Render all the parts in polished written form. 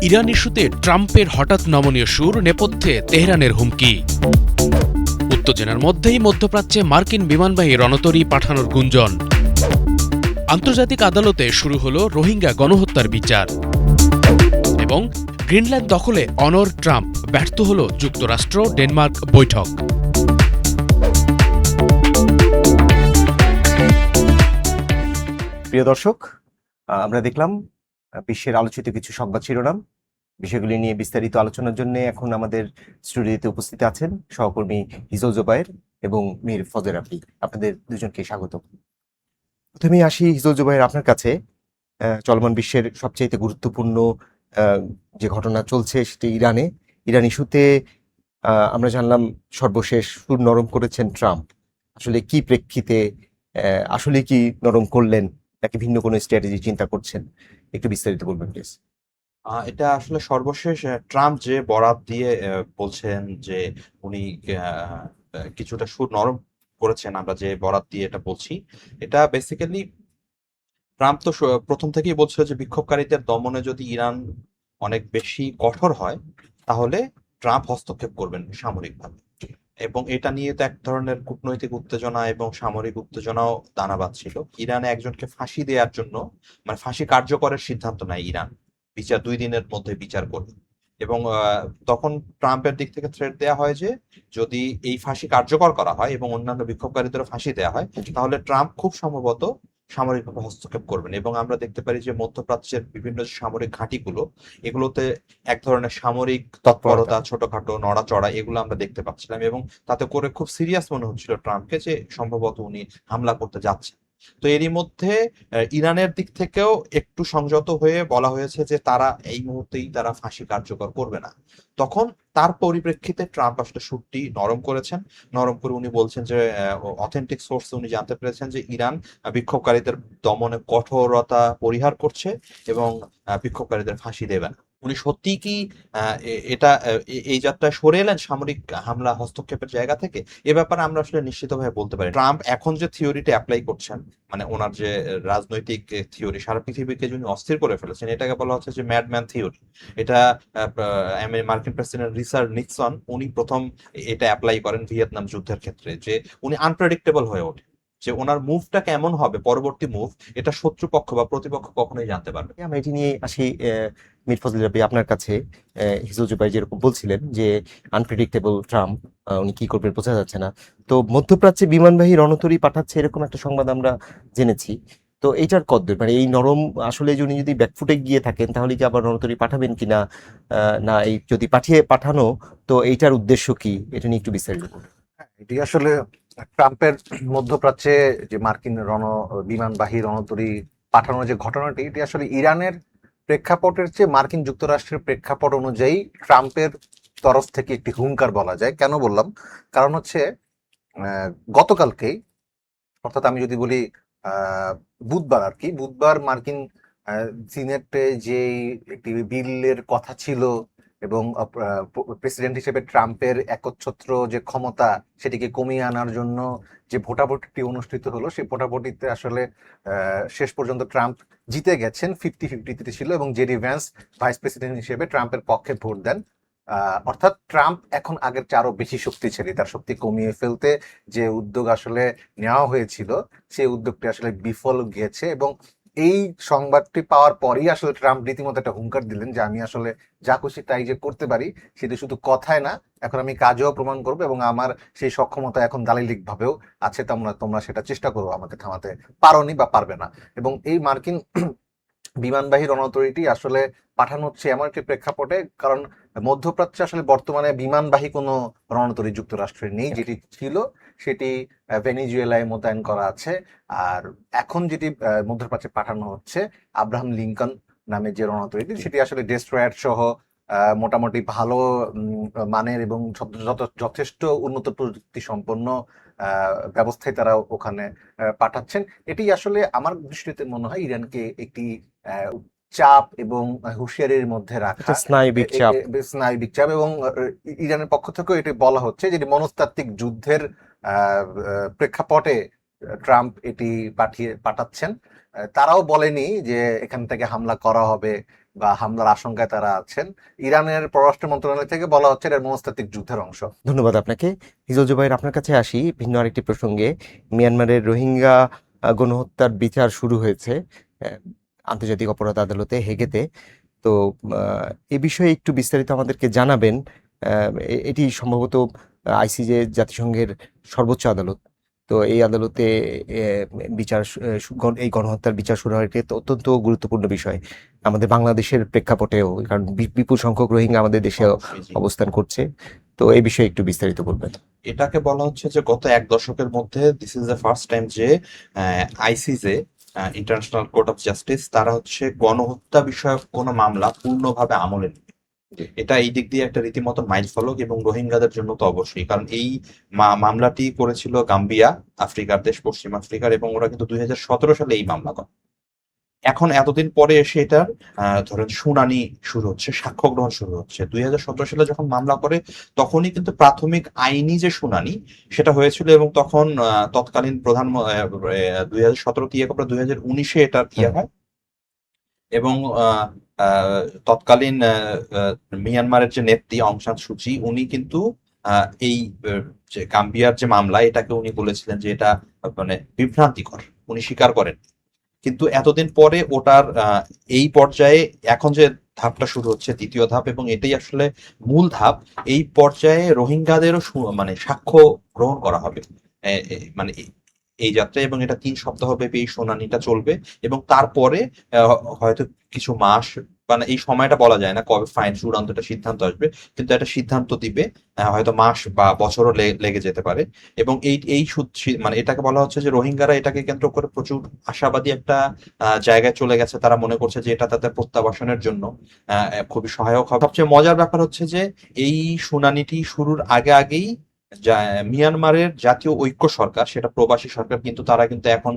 Iran ইস্যুতে ট্রাম্পের হঠাৎ নমনীয় সুর নেপথ্যে তেহরানের হুমকি। উত্তেজনার মধ্যেই মধ্যপ্রাচ্যে মার্কিন বিমানবাহী রণতরী পাঠানোর গুঞ্জন। আন্তর্জাতিক আদালতে শুরু হল রোহিঙ্গা গণহত্যার বিচার। এবং গ্রিনল্যান্ড দখলে অনর ট্রাম্প, ব্যর্থ হল যুক্তরাষ্ট্র ডেনমার্ক বৈঠক। প্রিয় দর্শক, আমরা দেখলাম বিশ্বের আলোচিত কিছু সংবাদ শিরোনাম। বিষয়গুলি নিয়ে বিস্তারিত আলোচনার জন্য এখন আমাদের স্টুডিওতে উপস্থিত আছেন সহকর্মী হিজল জোবায়ের এবং মীর ফজর আফি। আপনাদের দুজনকে স্বাগত। প্রথমে আসি হিজল জোবায়ের, আপনার কাছে। চলমান বিশ্বের সবচেয়ে গুরুত্বপূর্ণ যে ঘটনা চলছে সেটি ইরান ইস্যুতে আমরা জানলাম সর্বশেষ সুর নরম করেছেন ট্রাম্প। আসলে কি প্রেক্ষিতে, আসলে কি নরম করলেন নাকি ভিন্ন কোনো স্ট্র্যাটেজি চিন্তা করছেন? একটু বিস্তারিত বলবেন প্লিজ। এটা আসলে সর্বশেষ ট্রাম্প যে বরাত দিয়ে বলছেন যে উনি কিছুটা সুর নরম করেছেন, আমরা যে বরাত দিয়ে এটা বলছি, এটা বেসিক্যালি ট্রাম্প তো প্রথম থেকেই বলছিল যে বিক্ষোভকারীদের দমনে যদি ইরান অনেক বেশি কঠোর হয় তাহলে ট্রাম্প হস্তক্ষেপ করবেন সামরিকভাবে। এবং এটা নিয়ে তো এক ধরনের কূটনৈতিক উত্তেজনা এবং সামরিক উত্তেজনাও দানা বাঁধছিল। ইরানে একজনকে ফাঁসি দেওয়ার জন্য, মানে ফাঁসি কার্যকরের সিদ্ধান্ত নেয় ইরান, বিচার 2 দিনের মধ্যে বিচার করবে। এবং তখন ট্রাম্পের দিক থেকে থ্রেট দেওয়া হয় যে যদি এই ফাঁসি কার্যকর করা হয় এবং অন্যান্য বিক্ষোভকারীদেরও ফাঁসি দেওয়া হয় তাহলে ট্রাম্প খুব সম্ভবত সামরিকভাবে হস্তক্ষেপ করবেন। এবং আমরা দেখতে পারি যে মধ্যপ্রাচ্যের বিভিন্ন সামরিক ঘাঁটিগুলো, এগুলোতে এক ধরনের সামরিক তৎপরতা, ছোটখাটো নড়াচড়া, এগুলো আমরা দেখতে পাচ্ছিলাম। এবং তাতে করে খুব সিরিয়াস মনে হচ্ছিল ট্রাম্পকে যে সম্ভবত উনি হামলা করতে যাচ্ছেন। তো এরই মধ্যে ইরানের দিক থেকেও একটু সংযত হয়ে বলা হয়েছে যে তারা এই মুহূর্তেই তারা ফাঁসি কার্যকর করবে না। তখন তার পরিপ্রেক্ষিতে ট্রাম্প আসলে সুরটি নরম করেছেন। নরম করে উনি বলছেন যে অথেন্টিক সোর্স উনি জানতে পেরেছেন যে ইরান বিক্ষোভকারীদের দমনে কঠোরতা পরিহার করছে এবং বিক্ষোভকারীদের ফাঁসি দেবে না। উনি সত্যিই কি এটা এই যাত্রায় সরে এলেন সামরিক হামলা হস্তক্ষেপের জায়গা থেকে? এ ব্যাপারে আমরা আসলে নিশ্চিতভাবে বলতে পারি ট্রাম্প এখন যে থিওরিটা অ্যাপ্লাই করছেন, মানে ওনার যে রাজনৈতিক থিওরি, সারা পৃথিবীকে যিনি অস্থির করে ফেলেছেন, এটাকে বলা হচ্ছে যে ম্যাডম্যান থিওরি। এটা মার্কিন প্রেসিডেন্ট রিচার্ড নিক্সন উনি প্রথম এটা অ্যাপ্লাই করেন ভিয়েতনাম যুদ্ধের ক্ষেত্রে, যে উনি আনপ্রেডিক্টেবল হয়ে ওঠে, যে ওনার মুভটা কেমন হবে, পরবর্তী মুভ, এটা শত্রুপক্ষ বা প্রতিপক্ষ কখনোই জানতে পারবে। আমরা এটি নিয়ে আসি মীর ফজল রাব্বি, আপনার কাছে। হিজল জোবায়ের যেরকম বলছিলেন যে আনপ্রেডিক্টেবল ট্রাম্প, উনি কি করবেন বোঝা যাচ্ছে না। তো মধ্যপ্রাচ্যে বিমানবাহী রণতরী পাঠাচ্ছে এরকম একটা সংবাদ আমরা জেনেছি। তো এইটার কদ্দূর, মানে এই নরম আসলে উনি যদি ব্যাকফুটে গিয়ে থাকেন তাহলে কি আবার রণতরী পাঠাবেন কিনা, না এই যদি পাঠানো তো এইটার উদ্দেশ্য কি, এটা নিয়ে একটু বিস্তারিত বলুন। এটি আসলে ট্রাম্পের মধ্যপ্রাচ্যে যে মার্কিন বিমানবাহী রণতরী পাঠানোর যে ঘটনাটি, এটি আসলে ইরানের প্রেক্ষাপটের চেয়ে মার্কিন যুক্তরাষ্ট্রের প্রেক্ষাপট অনুযায়ী ট্রাম্পের তরফ থেকে একটি হুঙ্কার বলা যায়। কেন বললাম? কারণ হচ্ছে গতকালকেই, অর্থাৎ আমি যদি বলি বুধবার আর কি, বুধবার মার্কিন সিনেটে যে একটি বিলের কথা ছিল এবং প্রেসিডেন্ট হিসেবে ট্রাম্পের একচ্ছত্র যে ক্ষমতা সেটিকে কমিয়ে আনার জন্য যে ভোটাভুটি অনুষ্ঠিত হলো, সেই ভোটাভুটিতে আসলে শেষ পর্যন্ত ট্রাম্প জিতে গেছেন। 50-53 ছিল এবং জেডি ভ্যান্স ভাইস প্রেসিডেন্ট হিসেবে ট্রাম্পের পক্ষে ভোট দেন। অর্থাৎ ট্রাম্প এখন আগের চেয়ে আরো বেশি শক্তিশালী। তার শক্তি কমিয়ে ফেলতে যে উদ্যোগ আসলে নেওয়া হয়েছিল সেই উদ্যোগটি আসলে বিফল গিয়েছে। এবং এই সংবাদটি পাওয়ার পরেই আসলে ট্রাম্প রীতিমতো একটা হুঙ্কার দিলেন যে আমি আসলে যা খুশি তাই যে করতে পারি, সেটা শুধু কথায় না, এখন আমি কাজেও প্রমাণ করবো এবং আমার সেই সক্ষমতা এখন দালিলিক ভাবেও আছে। তোমরা সেটা চেষ্টা করো, আমাকে থামাতে পারোনি বা পারবে না। এবং এই মার্কিন বিমানবাহী রণতরীটি আসলে পাঠানো হচ্ছে এমন একটি প্রেক্ষাপটে, কারণ মধ্যপ্রাচ্যে আসলে বর্তমানে বিমানবাহী কোনো রণতরী যুক্তরাষ্ট্রে নেই। যেটি ছিল সেটি ভেনিজুয়েলায় মোতায়েন করা আছে। আর এখন যেটি মধ্যপ্রাচ্যে পাঠানো হচ্ছে আব্রাহাম লিঙ্কন নামে যে রণতরীটি, সেটি আসলে ডেস্ট্রয়ার সহ মোটামুটি ভালো মানের এবং যথেষ্ট উন্নত প্রযুক্তি সম্পন্ন ব্যবস্থায় তারা ওখানে পাঠাচ্ছেন। এটি আসলে আমার দৃষ্টিতে মনে হয় ইরানকে একটি চাপ এবং হুঁশিয়ারির মধ্যে রাখা, স্নায়বিক চাপ। এবং ইরানের পক্ষ থেকেও এটি বলা হচ্ছে যে মনস্তাত্ত্বিক যুদ্ধের প্রেক্ষাপটে ট্রাম্প এটি পাঠাচ্ছেন। তারাও বলেনি যে এখান থেকে হামলা করা হবে বা হামলার আশঙ্কায় তারা আছেন। ইরানের পররাষ্ট্র মন্ত্রণালয় থেকে বলা হচ্ছে এটা মনস্তাত্ত্বিক যুদ্ধের অংশ। ধন্যবাদ আপনাকে। হিজল জুবাইর, আপনার কাছে আসি ভিন্ন আরেকটি প্রসঙ্গে। মিয়ানমারের রোহিঙ্গা গণহত্যার বিচার শুরু হয়েছে আন্তর্জাতিক অপরাধ আদালতে হেগেতে। তো এ বিষয়ে একটু বিস্তারিত আমাদেরকে জানাবেন। এটি সম্ভবত আইসিজে, জাতিসংঘের সর্বোচ্চ আদালত। তো এই আদালতে বিচার এই গণহত্যার বিচার শুরু হয়, এটা অত্যন্ত গুরুত্বপূর্ণ বিষয় আমাদের বাংলাদেশের প্রেক্ষাপটেও, কারণ বিপুল সংখ্যক রোহিঙ্গা আমাদের দেশে অবশ্যই জি। অবস্থান করছে। তো এই বিষয়ে একটু বিস্তারিত বলবেন। এটাকে বলা হচ্ছে যে গত এক দশকের মধ্যে this is the first time যে ICJ, international court of justice, তারা হচ্ছে গণহত্যা বিষয়ক কোনো মামলা পূর্ণভাবে আমলে নেবে। এটা এই দিক দিয়ে একটা রীতিমতো মাইলফলক, এবং রোহিঙ্গাদের জন্য তো অবশ্যই, কারণ এই মামলাটি করেছিল গাম্বিয়া, আফ্রিকার দেশ, পশ্চিম আফ্রিকার, এবং ওরা কিন্তু 2017 সালে এই মামলা করে। এখন এতদিন পরে এসে এটার ধরেন শুনানি শুরু হচ্ছে, সাক্ষ্য গ্রহণ শুরু হচ্ছে। 2017 সালে যখন মামলা করে তখনই কিন্তু প্রাথমিক আইনি যে শুনানি সেটা হয়েছিল, এবং তখন তৎকালীন প্রধান 2017 দিয়ে 2019-এ এটার হয়। এবং তৎকালীন মিয়ানমারের যে নেত্রী অং সান সুচি, উনি কিন্তু এই যে গাম্বিয়ার যে মামলা, এটাকে উনি বলেছিলেন যে এটা মানে বিভ্রান্তিকর, উনি স্বীকার করেন। কিন্তু এতদিন পরে ওটার এই পর্যায়ে এখন যে ধাপটা শুরু হচ্ছে, দ্বিতীয় ধাপ, এবং এটাই আসলে মূল ধাপ। এই পর্যায়ে রোহিঙ্গাদেরও মানে সাক্ষ্য গ্রহণ করা হবে মানে এই যাত্রায়, এবং এটা 3 সপ্তাহ ব্যাপী এই শুনানিটা চলবে। এবং তারপরে হয়তো কিছু মাস, মানে এই সময়টা বলা যায় না কবে ফাইন চূড়ান্ত একটা সিদ্ধান্ত আসবে, কিন্তু একটা সিদ্ধান্ত দিবে, হয়তো মাস বা বছরও লেগে যেতে পারে। এবং এই মানে এটাকে বলা হচ্ছে যে রোহিঙ্গারা এটাকে কেন্দ্র করে প্রচুর আশাবাদী একটা জায়গায় চলে গেছে। তারা মনে করছে যে এটা তাদের প্রত্যাবাসনের জন্য খুবই সহায়ক হবে। সবচেয়ে মজার ব্যাপার হচ্ছে যে এই শুনানিটি শুরুর আগেই মিয়ানমারের জাতীয় ঐক্য সরকার, সেটা প্রবাসী সরকার, কিন্তু তারা কিন্তু এখন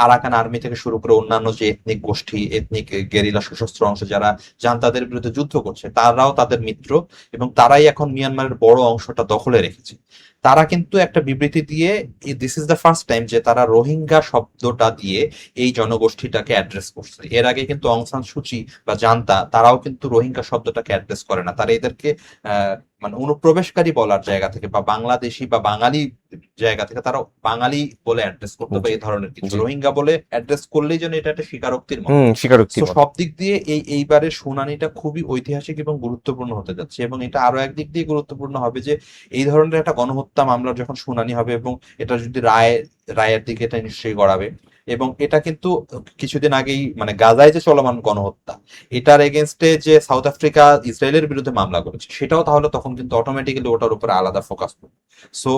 আরাকান আর্মি থেকে শুরু করে অন্যান্য যে এথনিক গোষ্ঠী, এথনিক গেরিলা সশস্ত্র অংশ যারা জান্তাদের বিরুদ্ধে যুদ্ধ করছে, তারাও তাদের মিত্র, এবং তারাই এখন মিয়ানমারের বড় অংশটা দখলে রেখেছে। তারা কিন্তু একটা বিবৃতি দিয়ে, this is the first time যে তারা রোহিঙ্গা শব্দটা দিয়ে এই জনগোষ্ঠীটাকে অ্যাড্রেস করছে। এর আগে কিন্তু অং সান সুচি বা জান্তা, তারাও কিন্তু রোহিঙ্গা শব্দটাকে অ্যাড্রেস করে না। তারা এদেরকে মানে অনুপ্রবেশকারী বলার জায়গা থেকে বা বাংলাদেশি বা বাঙালি জায়গা থেকে তারা বাঙালি বলে অ্যাড্রেস করতে হবে, এই ধরনের কিছু। রোহিঙ্গা বলে অ্যাড্রেস করলেই যেন এটা একটা স্বীকারোক্তির মতো। স্বীকারোক্তি। তো সব দিক দিয়ে এইবারের শুনানিটা খুবই ঐতিহাসিক এবং গুরুত্বপূর্ণ হতে যাচ্ছে। এবং এটা আরো একদিক দিয়ে গুরুত্বপূর্ণ হবে যে এই ধরনের একটা গণহত্যা মামলার যখন শুনানি হবে, এবং এটা যদি রায়ের দিকে এটা নিশ্চয়ই গড়াবে। এবং এটা কিন্তু কিছুদিন আগেই মানে গাজায় যে চলমান গণহত্যা, এটার এগেনস্টে যে সাউথ আফ্রিকা ইসরায়েলের বিরুদ্ধে মামলা করেছে, সেটাও তাহলে তখন কিন্তু অটোমেটিক্যালি ওটার উপরে আলাদা ফোকাস করবে। সো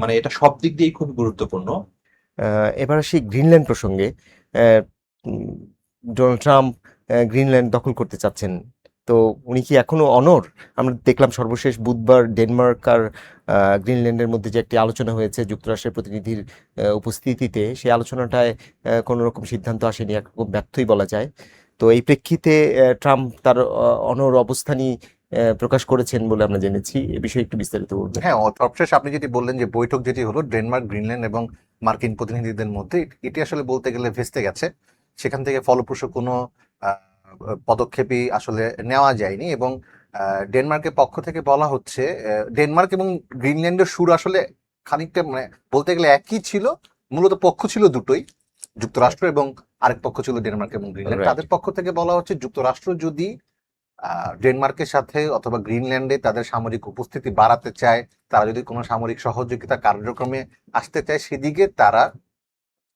মানে এটা সব দিক দিয়েই খুব গুরুত্বপূর্ণ। এবার আসি গ্রিনল্যান্ড প্রসঙ্গে। ডোনাল্ড ট্রাম্প গ্রিনল্যান্ড দখল করতে চাচ্ছেন, তো উনি কি এখনো অনড়? আমরা দেখলাম সর্বশেষ বুধবার ডেনমার্ক আর গ্রিনল্যান্ডের মধ্যে যে একটি আলোচনা হয়েছে যুক্তরাষ্ট্রের প্রতিনিধির উপস্থিতিতে, সেই আলোচনাটায় কোনো রকম সিদ্ধান্ত আসেনি, একরকম ব্যর্থই বলা যায়। তো এই প্রেক্ষিতে ট্রাম্প তার অনড় অবস্থানই প্রকাশ করেছেন বলে আমরা জেনেছি। এ বিষয়ে একটু বিস্তারিত বলবেন। হ্যাঁ, সবশেষ আপনি যেটি বললেন যে বৈঠক যেটি হলো ডেনমার্ক, গ্রিনল্যান্ড এবং মার্কিন প্রতিনিধিদের মধ্যে, এটি আসলে বলতে গেলে ভেস্তে গেছে। সেখান থেকে ফলপ্রসূ কোনো পদক্ষেপই আসলে নেওয়া যায়নি। এবং ডেনমার্কের পক্ষ থেকে বলা হচ্ছে, ডেনমার্ক এবং গ্রিনল্যান্ডের সুর আসলে খানিকটা মানে বলতে গেলে একই ছিল। মূলত পক্ষ ছিল দুটোই, যুক্তরাষ্ট্র এবং আরেক পক্ষ ছিল ডেনমার্ক এবং গ্রিনল্যান্ড। Right. তাদের পক্ষ থেকে বলা হচ্ছে যুক্তরাষ্ট্র যদি ডেনমার্কের সাথে অথবা গ্রিনল্যান্ডে তাদের সামরিক উপস্থিতি বাড়াতে চায়, তারা যদি কোনো সামরিক সহযোগিতা কার্যক্রমে আসতে চায়, সেদিকে তারা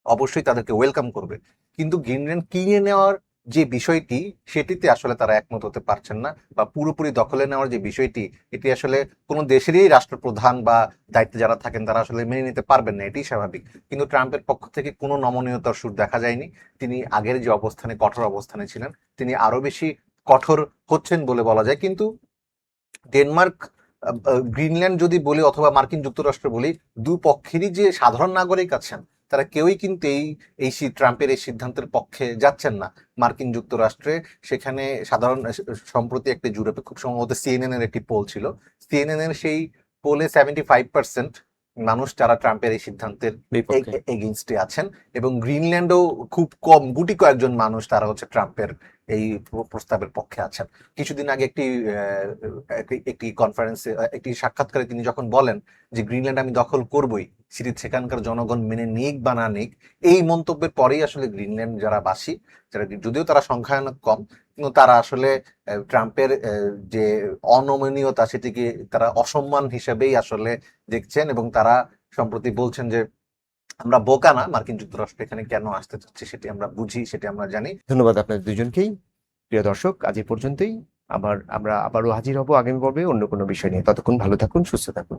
অবশ্যই তাদেরকে ওয়েলকাম করবে। কিন্তু গ্রিনল্যান্ড কিনে নেওয়ার যে বিষয়টি, সেটিতে আসলে তারা একমত হতে পারছেন না, বা পুরোপুরি দখলে নেওয়ার যে বিষয়টি, এটি আসলে কোনো দেশেরই রাষ্ট্রপ্রধান বা দায়িত্বে যারা থাকেন তারা আসলে মেনে নিতে পারবেন না, এটি স্বাভাবিক। কিন্তু ট্রাম্পের পক্ষ থেকে কোনো নমনীয়তার সুর দেখা যায়নি। তিনি আগের যে অবস্থানে, কঠোর অবস্থানে ছিলেন, তিনি আরো বেশি কঠোর হচ্ছেন বলে বলা যায়। কিন্তু ডেনমার্ক, গ্রিনল্যান্ড যদি বলি অথবা মার্কিন যুক্তরাষ্ট্র বলি, দুপক্ষেরই যে সাধারণ নাগরিক আছেন, তারা কেউই কিন্তু এই ট্রাম্পের এই সিদ্ধান্তের পক্ষে যাচ্ছেন না। মার্কিন যুক্তরাষ্ট্রে সেখানে সাধারণ সম্প্রতি একটি জুড়ে খুব সম্ভবত সিএনএন এর একটি পোল ছিল, সিএনএন এর সেই পোলে 75% মানুষ যারা ট্রাম্পের এই সিদ্ধান্তের বিপক্ষে। এগেইনস্টে আছেন, এবং গ্রিনল্যান্ডও খুব কম গুটি কয়েকজন মানুষ তারা হচ্ছে ট্রাম্পের এই প্রস্তাবের পক্ষে আছেন। কিছুদিন আগে একটি কনফারেন্সে, একটি সাক্ষাৎকারে তিনি যখন বলেন যে গ্রিনল্যান্ড আমি দখল করবই, সেখানকার জনগণ মেনে নিক বা না নিক, এই মন্তব্যের পরেই আসলে গ্রিনল্যান্ড যারা বাসী, যারা যদিও তারা সংখ্যায় অনেক কম, কিন্তু তারা আসলে ট্রাম্পের যে অনমনীয়তা সেটিকে তারা অসম্মান হিসেবেই আসলে দেখছেন, এবং তারা সম্প্রতি বলছেন যে আমরা বোকা না, মার্কিন যুক্তরাষ্ট্র এখানে কেন আসতে চাচ্ছে সেটি আমরা বুঝি, সেটি আমরা জানি। ধন্যবাদ আপনাদের দুজনকেই। প্রিয় দর্শক, আজ এই পর্যন্তই। আমরা আবারও হাজির হব আগামী পর্বে অন্য কোনো বিষয় নিয়ে। ততক্ষণ ভালো থাকুন, সুস্থ থাকুন।